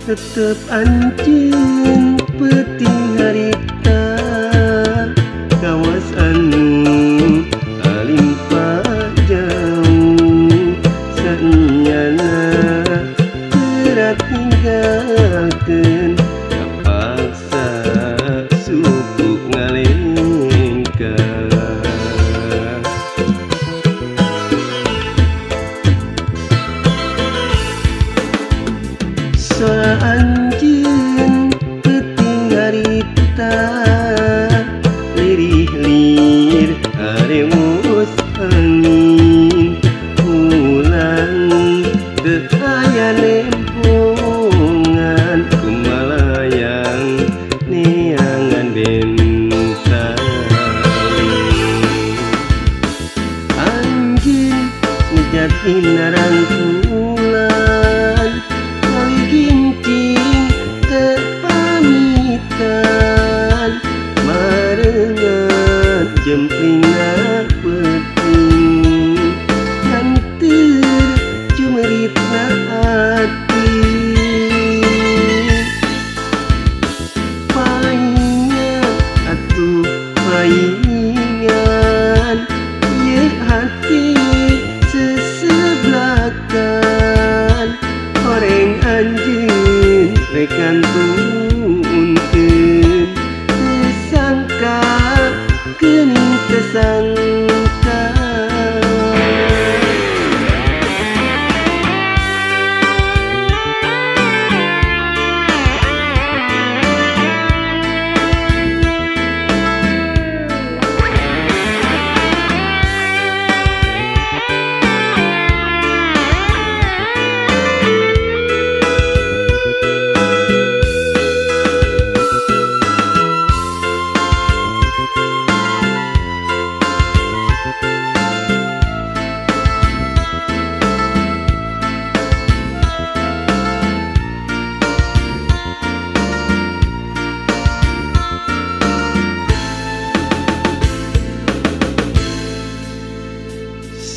tetep anjeun peuting harita kawas anu alimpah jauh saenyana berat tinggalkeun kapaksa suku ngalengkah soal anjeun peuting harita lirih-lir haremus angin ulang teu aya lembongan kumalayang neangan bentang anjeun ngejadina rangkulan kali gincing teu pamitan marengan jemplingna peuting nganteur jumeritna ati paingan atuh paingan ieu hati seseblakan horeng anjeun rek ngantunkeun teu sangka geuning teu sangka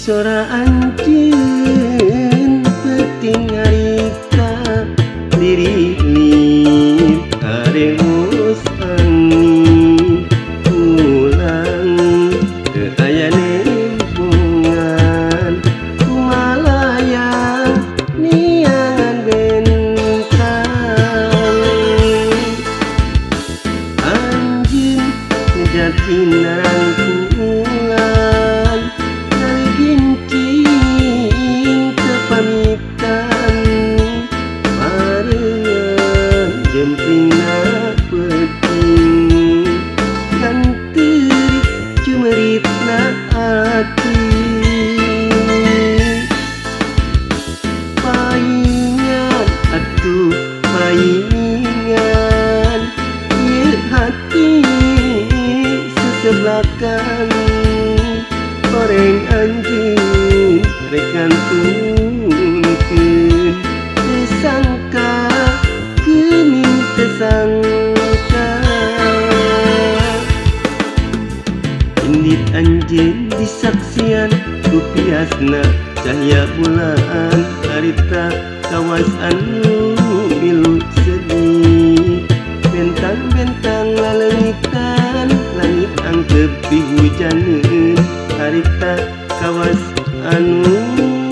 sora anjeun peuting harita lirih-lir haremus angin ulang teu aya lembongan kumalayang neangan bentang anjeun ngejadina rangkulan kali gincing teu pamitan marengan jemplingna peuting nganteur jumeritna ati paingan atuh paingan ieu hati seseblakan horeng anjeun rek ngantunkeun teu sangka geuning teu sangka indit anjeun disaksian ku piasna cahya bulan harita kawas anu milu sedih bentang-bentang laleungitan langit angkep dihujaneun harita kawas anu